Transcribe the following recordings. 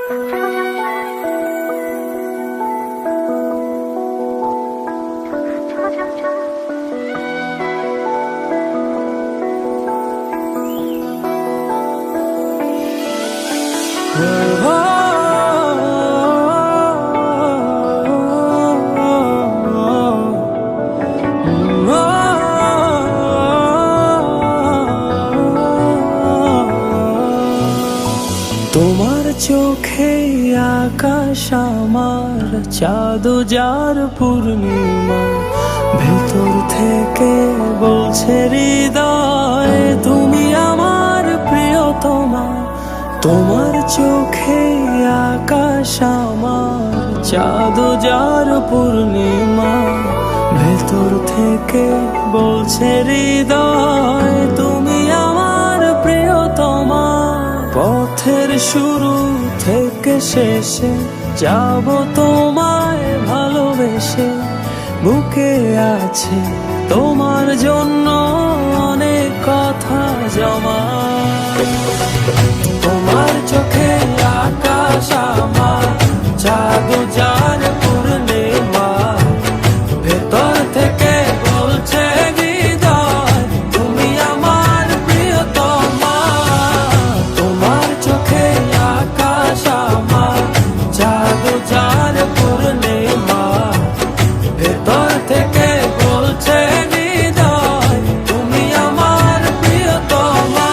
তোমার চোখে আকাশ আমার চাঁদ যার পূর্ণিমা, ভেতর থেকে বলছে হৃদয় তুমি আমার প্রিয়তমা। তোমার চোখে আকাশ আমার চাঁদ যার পূর্ণিমা, ভেতর থেকে বলছে হৃদয় তুমি আমার প্রিয়তমা। পথের শুরু থেকে শেষে যাব তোমায় ভালোবেসে, বুকে আছে তোমার জন্য অনেক কথা জমা। তোমার চোখে আকাশ আমার চাঁদ যার পূর্ণিমা, ভেতর থেকে বলছে হৃদয় তুমি আমার প্রিয়তমা। তোমার চোখে আকাশ আমার চাঁদ যার পূর্ণিমা, ভেতর থেকে বলছে হৃদয় তুমি আমার প্রিয়তমা।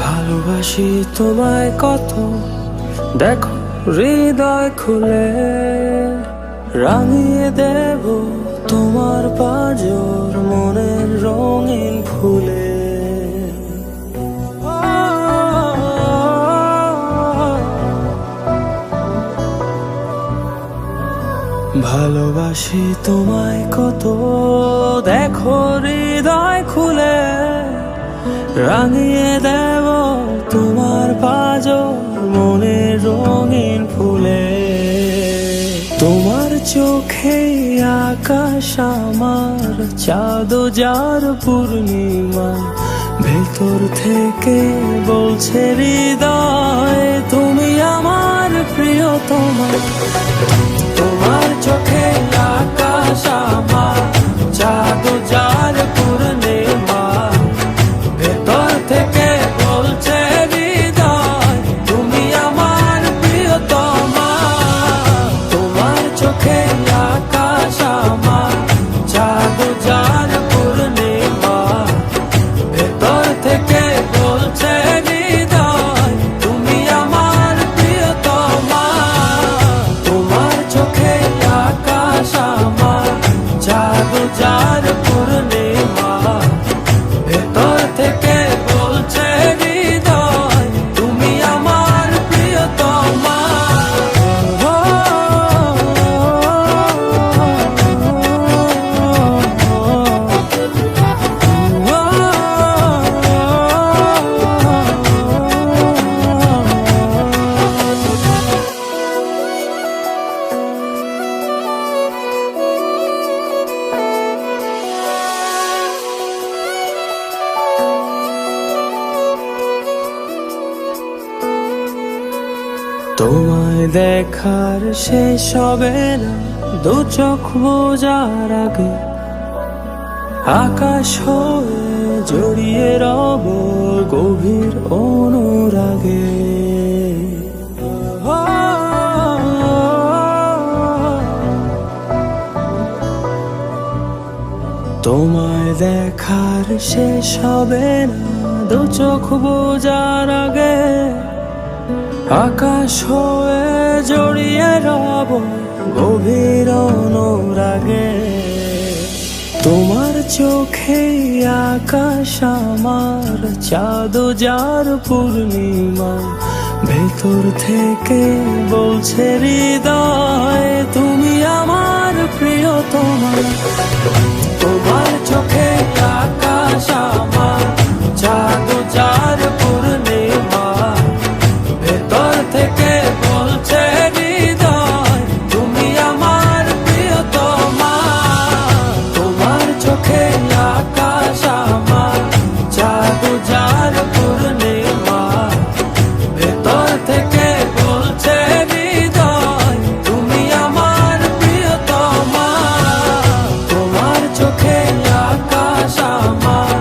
ভালোবাসি তোমায় কত, দেখো হৃদয় খুলে রাঙিয়ে দেব তোমার পাঁজর মনের রঙিন ফুলে। ভালোবাসি তোমায় কত, দেখো হৃদয় খুলে রাঙিয়ে দেব তোমার পাঁজর মনের রঙিন ফুলে। তোমার চোখে আকাশ আমার চাঁদ যার পূর্ণিমা, ভেতর থেকে বলছে হৃদয় তুমি আমার প্রিয়তমা। তোমার চোখে আকাশ আমার চাঁদ যার পূর্ণিমা, ভেতর থেকে বলছে হৃদয় তুমি আমার প্রিয়তমা। তোমার চোখে আকাশ আমার চাঁদ যার পূর্ণিমা, ভেতর থেকে বলছে হৃদয় তুমি আমার প্রিয়তমা। তোমার চোখে আকাশ আমার চাঁদ যার পূর্ণিমা, ভেতর থেকে বলছে হৃদয় তুমি আমার প্রিয়তমা। তোমায় দেখার শেষ হবে না দু চোখ বোঝার আগে, আকাশ হয়ে জড়িয়ে রব গভীর অনুরাগে। তোমায় দেখার শেষ হবে না দু চোখ বোঝার আগে, আকাশ হয়ে জড়িয়ে রব গভীর অনুরাগে। তোমার চোখে আকাশ আমার চাঁদ যার পূর্ণিমা, ভেতর থেকে বলছে হৃদয় তুমি আমার প্রিয়তমা। তোমার চোখে আকাশ আমার, চাঁদ যার পূর্ণিমা। ভেতর থেকে বলছে হৃদয় তুমি আমার প্রিয়তমা। তোমার চোখে আকাশ আমার, চাঁদ যার পূর্ণিমা। ভেতর থেকে বলছে হৃদয় তুমি আমার প্রিয়তমা। তোমার চোখে আকাশ আমার,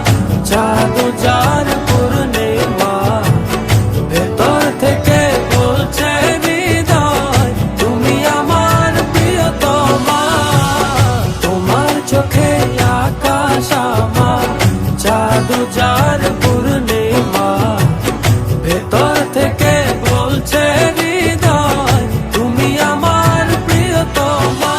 চাঁদ যার পূর্ণিমা। ভেতর থেকে বলছে হৃদয় তুমি আমার প্রিয়তমা। তোমার চোখে আকাশ আমার, চাঁদ যার পূর্ণিমা। ভেতর থেকে বলছে হৃদয় তুমি আমার প্রিয়তমা।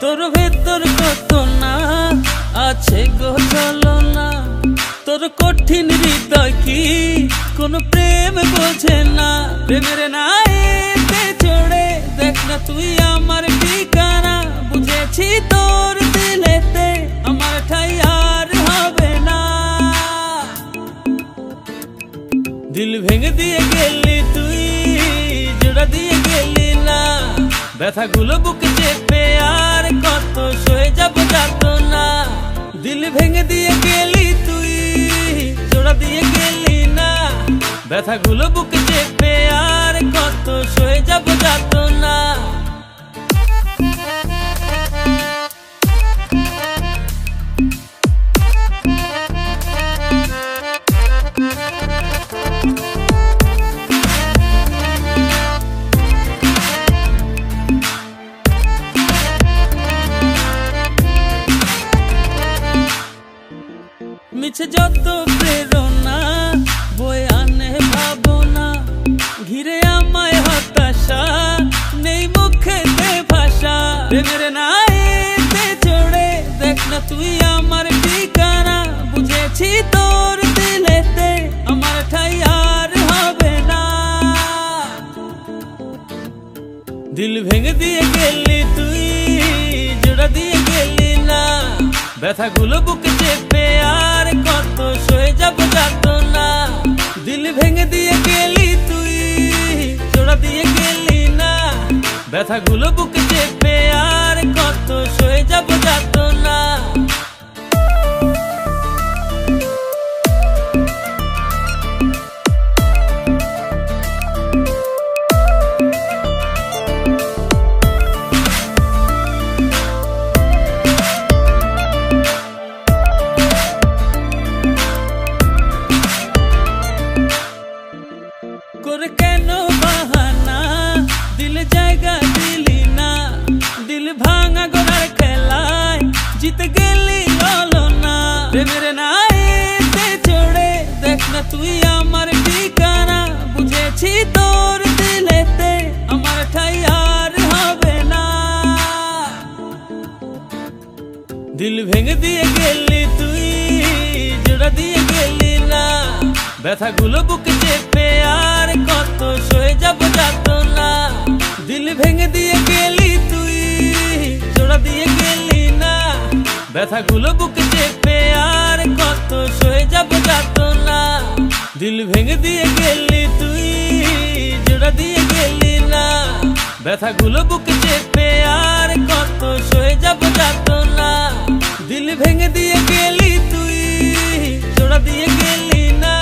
তোর ভেতর কত না আছে গো ছলনা। তোর কঠিন হৃদয় কি কোনো প্রেম বোঝে না। প্রেমের নাইতে চড়ে দেখ না তুই আমার ঠিকানা। বুঝেছি তোর দিলেতে আমার ঠাই আর হবে না। দিল ভেঙে দিয়ে গেলি তুই, জোড়া দিয়ে গেলি না। ব্যথাগুলো বুকে চেপে আর কত সয়ে যাব যাত না। দিল ভেঙে দিয়ে গেলি তুই, জোড়া দিয়ে গেলি না। ব্যথাগুলো বুকে চেপে আর কত সয়ে যাব যাত না। মিছে যত প্রেরণা বয়ে আনে ভাবনা। ঘিরে আমায় হতাশা, নেই মুখেতে ভাষা। প্রেমের নাইতে চড়ে দেখ না তুই আমার ঠিকানা। বুঝেছি তোর দিলেতে আমার ঠাই আর হবে না। দিল ভেঙে দিয়ে গেলি তুই, জোড়া দিয়ে গেলি না। ব্যথাগুলো বুকে চেপে আর কত সয়ে যাব যাত না। দিল ভেঙে দিয়ে গেলি তুই, জোড়া দিয়ে গেলি না। ব্যথাগুলো বুকে চেপে আর কত সয়ে যাব যাত না। করে কেন বাহানা, দিলে জায়গা দিলি না। দিল ভাঙা গোড়ার খেলায় জিতে গেলি হলো না। প্রেমের নাইতে চড়ে দেখ না তুই আমার ঠিকানা। বুঝেছি তোর দিলেতে আমার ঠাই আর হবে না। দিল ভেঙে দিয়ে গেলি তুই, জোড়া দিয়ে গেলি না। ব্যথাগুলো বুকে চেপে আর কত সয়ে যাব যাত না। দিল ভেঙে দিয়ে গেলি তুই, জোড়া দিয়ে গেলি না। ব্যথাগুলো বুকে চেপে আর কত সয়ে যাব যাত না। দিল ভেঙে দিয়ে গেলি তুই, জোড়া দিয়ে গেলি না। ব্যথাগুলো বুকে চেপে আর কত সয়ে যাব যাত না। দিল ভেঙে দিয়ে গেলি তুই, জোড়া দিয়ে গেলি না।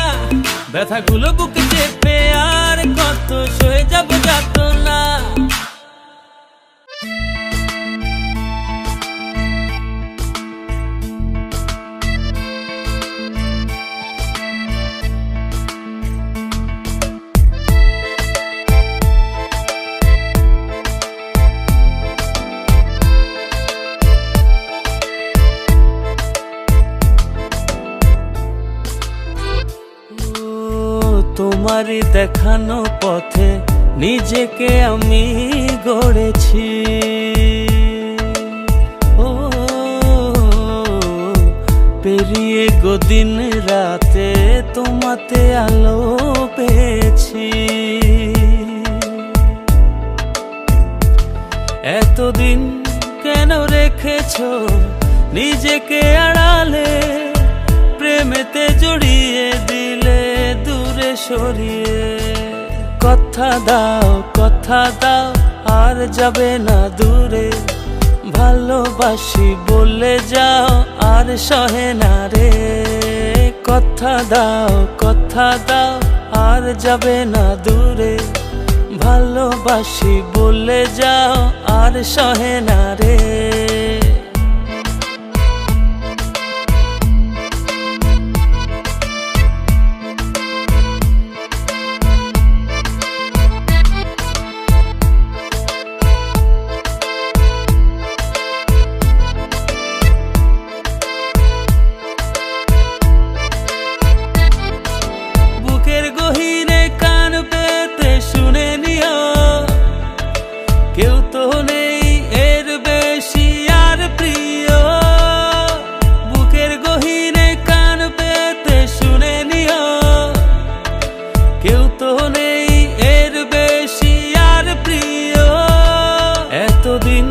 ব্যথাগুলো বুকে চেপে আর কত সয়ে যাব যাত না। তোমারই দেখানো পথে নিজেকে আমি গড়েছি। ও পেরিয়ে গো দিন রাতে তোমাতে আলো পেয়েছি। এতদিন কেন রেখেছো নিজেকে আড়ালে, প্রেমেতে জড়িয়ে দিলে দূরে সরিয়ে। কথা দাও আর যাবে না দূরে, ভালোবাসি বলে যাও আর সহে না রে। কথা দাও আর যাবে না দূরে, ভালোবাসি বলে যাও আর সহে না রে। বুকের গহীনে কান পেতে শুনে নিও, কেউ তো নেই এর বেশি আর প্রিয়। বুকের গহীনে কান পেতে শুনে নিও, কেউ তো নেই এর বেশি আর প্রিয়। এতদিন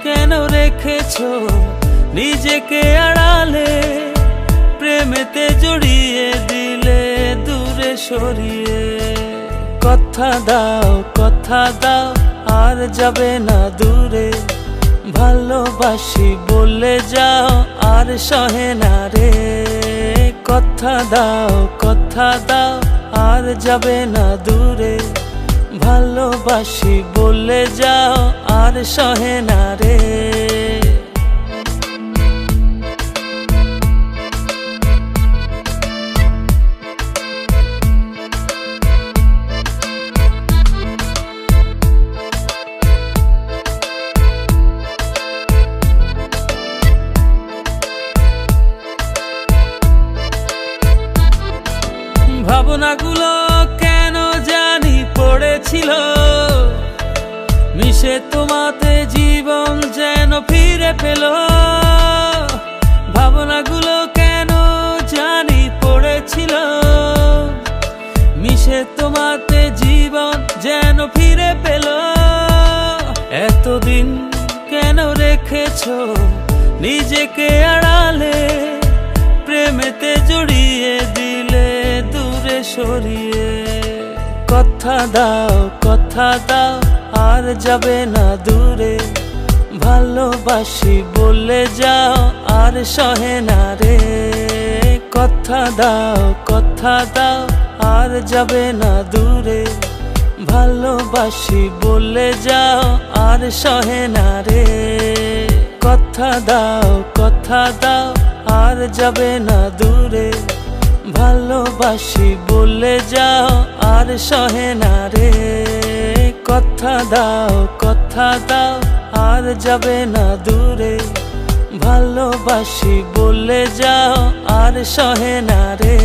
কেন রেখেছো নিজেকে আড়ালে, প্রেমেতে জড়িয়ে দিলে দূরে সরিয়ে। কথা দাও আর যাবে না দূরে, ভালোবাসি বলে যাও আর সহে না রে। কথা দাও আর যাবে না দূরে, ভালোবাসি বলে যাও আর সহে না রে। ভাবনাগুলো কেন জানি পড়েছিল মিশে, তোমাতে জীবন যেন ফিরে পেল। ভাবনাগুলো কেন জানি পড়েছিল মিশে, তোমাতে জীবন যেন ফিরে পেল। এতদিন কেন রেখেছো নিজেকে আড়ালে, প্রেমেতে জড়িয়ে দিলে দূরে সরিয়ে। কথা দাও আর যাবে না দূরে, ভালোবাসি বলে যাও আর সহে না রে। কথা দাও আর যাবে না দূরে, ভালোবাসি বলে যাও আর সহে না রে। কথা দাও আর যাবে না দূরে, ভালোবাসি বলে যাও আর সহে না রে। কথা দাও আর যাবে না দূরে, ভালোবাসি বলে যাও আর সহে না রে।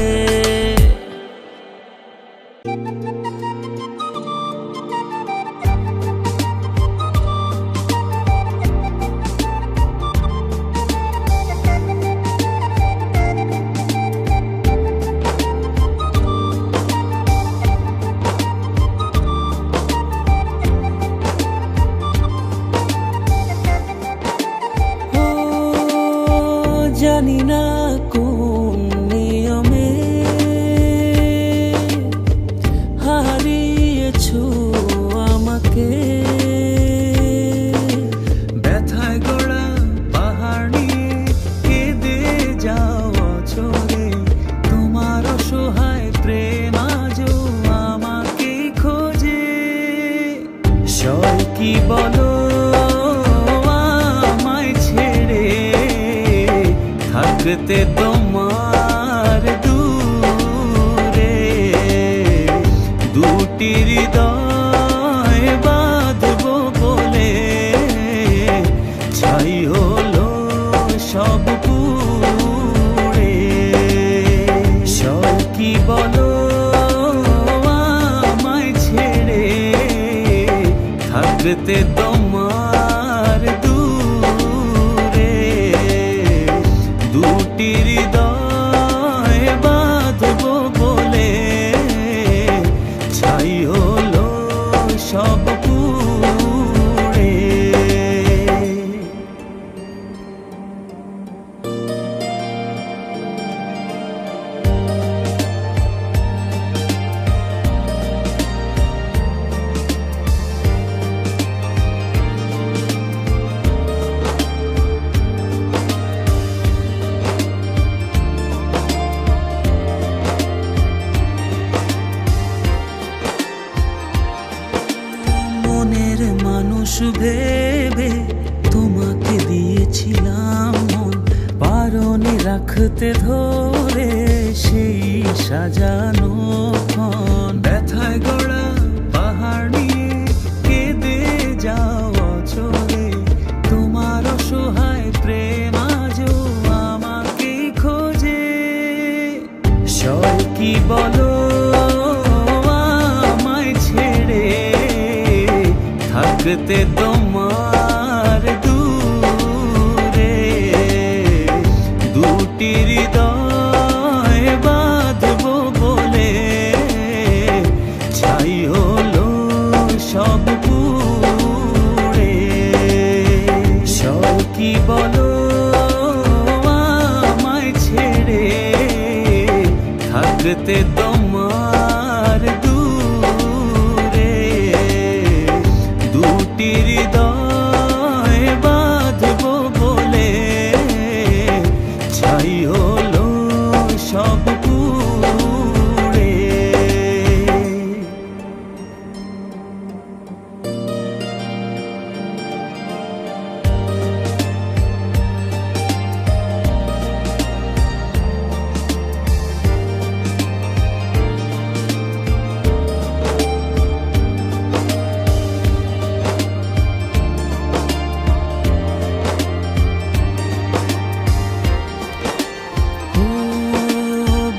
জানি না কোন নিয়মে হারিয়েছো আমাকে, ব্যথায় গড়া পাহাড় নিয়ে কেঁদে যাও অঝরে। তোমার অসহায় প্রেম আজও আমাকে খোঁজে। সয় কি বলো থাকতে তোমার দূরে, দুটি হৃদয় বাঁধবো বলে ছাই হলো সব পুড়ে। সব কি বলো থাকতে তোমার দূরে দুটি হৃদয় বাঁধবো বলে ছাই হলো সব পুড়ে। মনের মানুষ ভেবে তোমাকে দিয়েছিলাম মন, পারনি রাখতে ধরে সেই সাজানো ক্ষণ। ব্যথায় গড়া পাহাড় নিয়ে কেঁদে যাওয়া চলে তোমার অসহায় প্রেম আজও আমাকে খোঁজে। সয় কি বলো আমায় ছেড়ে থাকতে তোমার দূরে দুটি হৃদয় বাঁধবো বলে ছাই হলো সব পুড়ে। সব কি বলো আমায় ছেড়ে থাকতে তোমার দূরে দুটি হৃদয় বাঁধবো বলে ছাই হলো সব পুড়ে।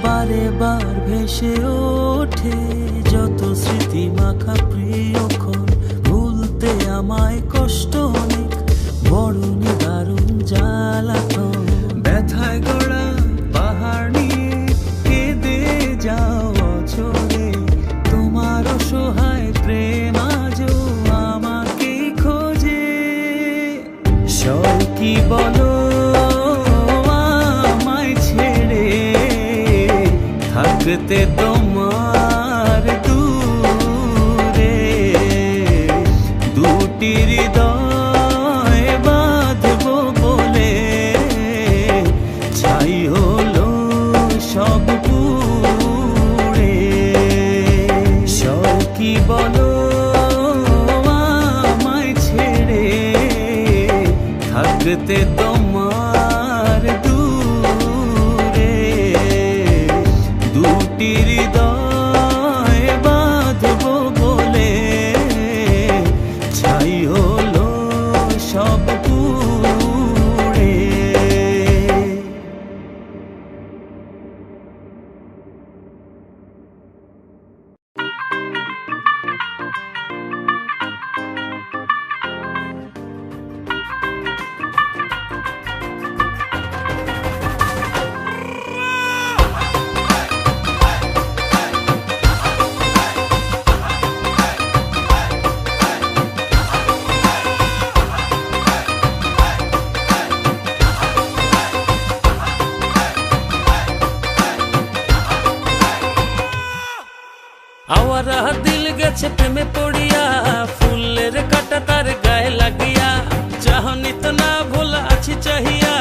বারে বার ভেসে ওঠে যত স্মৃতি মাখা প্রিয়ক্ষণ, ভুলতে আমায় কষ্ট অনেক বড় নিদারুণ জ্বালাতন। ব্যথায় গড়া পাহাড় নিয়ে কেঁদে যাওয়া চলে তোমার অসহায় প্রেম আজও আমাকে খোঁজে। সব কি বলো আমায় ছেড়ে থাকতে তোমার দূরে দুটি হৃদয় বাঁধবো বলে ছাই হলো সব পুড়ে। সব কি বলো আমায় ছেড়ে থাকতে তোমার দূরে দুটি হৃদয় বাঁধবো বলে ছাই হলো সব পুড়ে। আওয়ারা দিল গেছে প্রেমে পড়িয়া, ফুলের কাটা তার গায়ে লাগিয়া, চাহনি তো না ভোলা আছি চাহিয়া,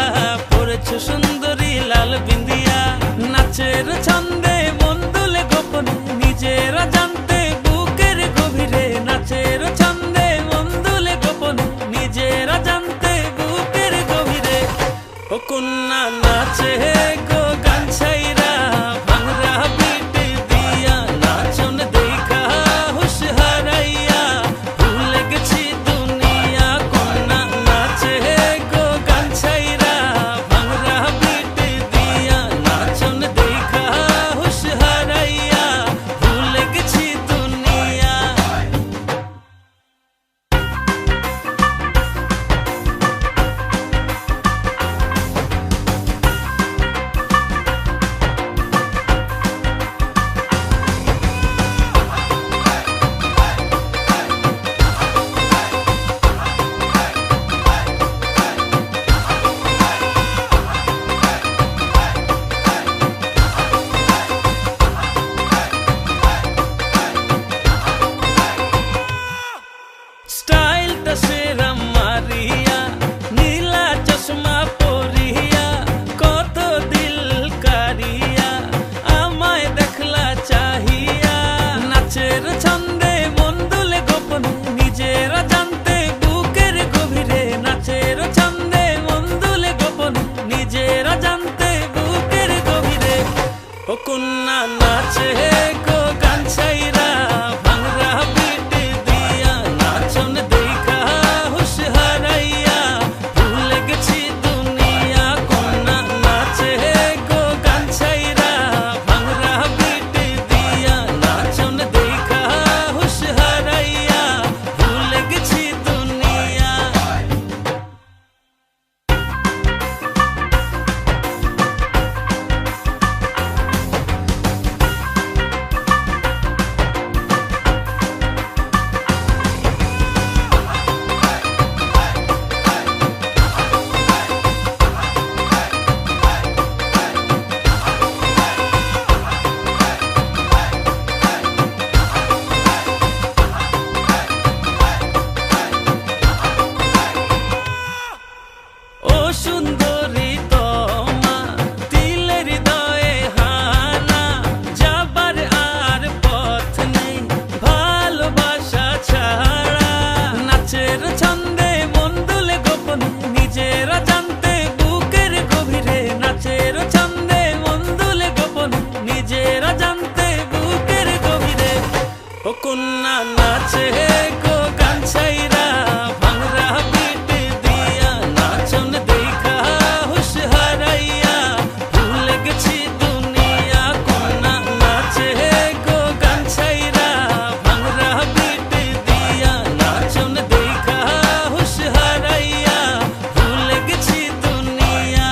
পড়েছ সুন্দরী লাল বিন্দিয়া। নাচের ছন্দে মন দুলে গোপনে নিজেরা জানতে বুকের গভীরে, নাচের ছন্দে মন দুলে গোপনে নিজেরা জানতে বুকের গভীরে। ও কন্যা নাচে গো গান ছাইরা ভাঙরা পিট দিয়া, নাচন দেখা হুশ হারাইয়া ভুলে গেছি দুনিয়া। কন্যা নাচে গো গান ছাইরা ভাঙরা পিট দিয়া, নাচন দেখা হুশ হারাইয়া ভুলে গেছি দুনিয়া। ও কন্যা নাচে গো গান ছাইরা ভাঙরা পিট দিয়া নাচন দেখা হুশ হারাইয়া ভুলে গেছি দুনিয়া। কন্যা নাচে গো গান ছাইরা ভাঙরা পিট দিয়া নাচন দেখা হুশ হারাইয়া ভুলে গেছি দুনিয়া। ও সুন্দরী তোমা দিলের হৃদয়ে হানা যাবার আর পথ নেই ভালোবাসা ছাড়া। নাচের ছন্দে মন দুলে গোপনে নিজেরা জানতে বুকের গভীরে। নাচের ছন্দে মন দুলে গোপনে নিজেরা জানতে বুকের গভীরে। ও কন্যা নাচে গো গান ছাইরা ভাঙরা পিট দিয়া নাচন দেখা হুশ হারাইয়া ভুলে গেছি দুনিয়া। কন্যা নাচে গো গান ছাইরা ভাঙরা পিট দিয়া নাচন দেখা হুশ হারাইয়া ভুলে গেছি দুনিয়া।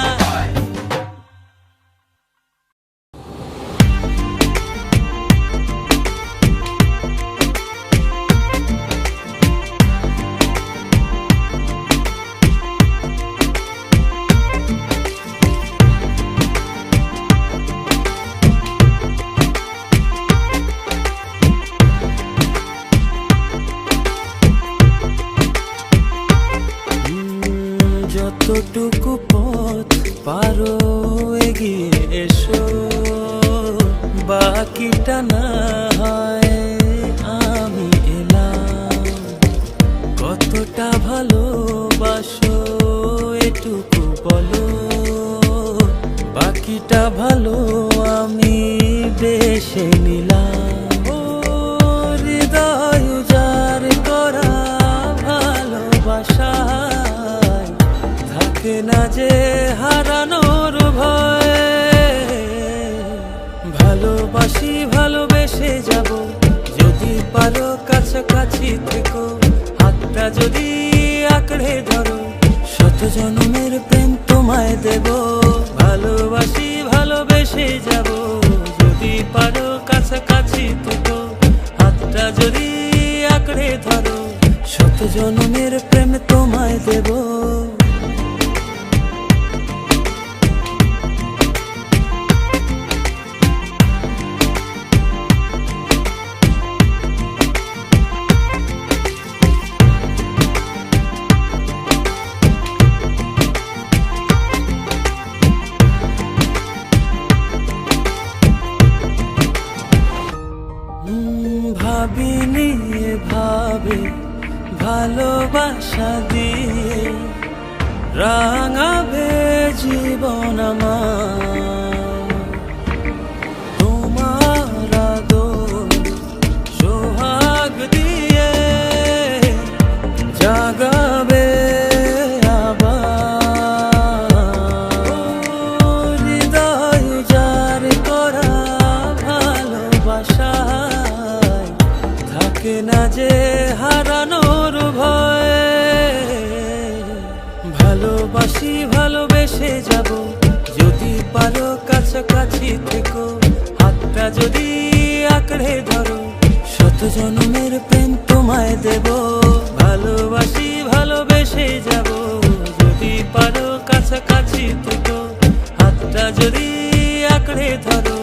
যতটুকু পথ পারো এগিয়ে এসো, বাকিটা না হয় আমি এলাম। কতটা ভালোবাসো এটুকু বলো, বাকিটা ভালো আমি বেশে নিলাম। ও হৃদয় উজাড় করা ভালোবাসা থাকে না যে হারানোর ভয়। ভালোবাসি ভালোবেসে যাব যদি পারো কাছাকাছি থেকো। হাতটা যদি আঁকড়ে ধরো শত জন্মের প্রেম তোমায় দেব। ভালোবাসি ভালোবেসে যাব যদি পারো কাছাকাছি থেকো। হাতটা যদি আঁকড়ে ধরো শত জন্মের প্রেম তোমায় দেব। ভাবিনি ভাবে ভালোবাসা দিয়ে রাঙাবে জীবন আমার। তোমার আদর সোহাগ দিয়ে জাগাবে আবার। হৃদয় উজাড় করা ভালোবাসা থাকে না যে হারানোর ভয়। ভালোবাসি ভালোবেসে যাব যদি পারো কাছাকাছি থেকো। হাতটা যদি আঁকড়ে ধরো শত জন্মের প্রেম তোমায় দেব। ভালোবাসি ভালোবেসে যাব যদি পারো কাছাকাছি থেকো। হাতটা যদি আঁকড়ে ধরো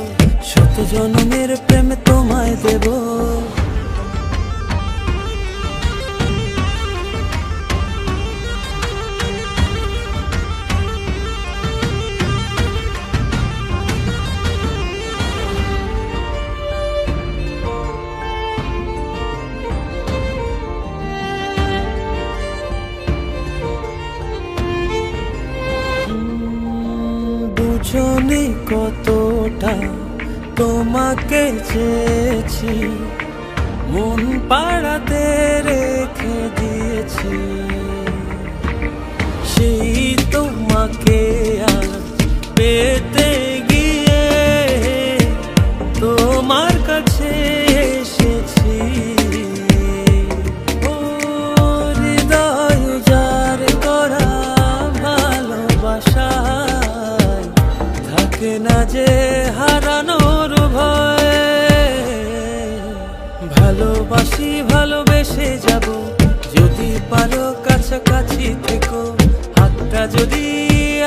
শত জন্মের প্রেম তোমায় দেব। বুঝনি কতটা তোমাকে চেয়েছি, মন পাড়াতে রেখে দিয়েছি, সেই তোমাকে আর পেতে গিয়ে তোমার কাছে এসেছি। ও হৃদয় উজাড় করা ভালোবাসায় থাকে না যে হারানোর ভয়। ভালোবাসি ভালোবেসে যাব, যদি পারো কাছাকাছি থেকো, হাতটা যদি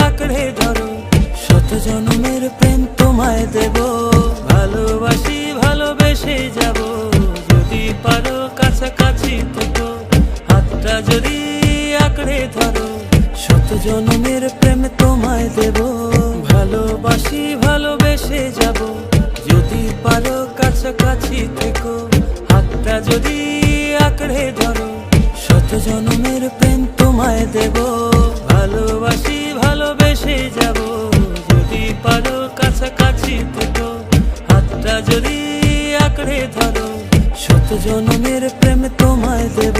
আঁকড়ে ধরো, শত জন্মের প্রেম তোমায় দেব। ভালোবাসি ভালোবেসে যাব, যদি পারো কাছাকাছি থেকো, হাতটা যদি আঁকড়ে ধরো, শত জন্মের প্রেম তোমায় দেব। ভালোবাসি ভালোবেসে যাব, যদি পারো কাছাকাছি থেকো, হাতটা যদি আঁকড়ে ধরো, শত জন্মের প্রেম তোমায় দেব। ভালোবাসি ভালোবেসে যাব, যদি পারো কাছাকাছি থেকো, হাতটা যদি আঁকড়ে ধরো, শত জন্মের প্রেম তোমায় দেব।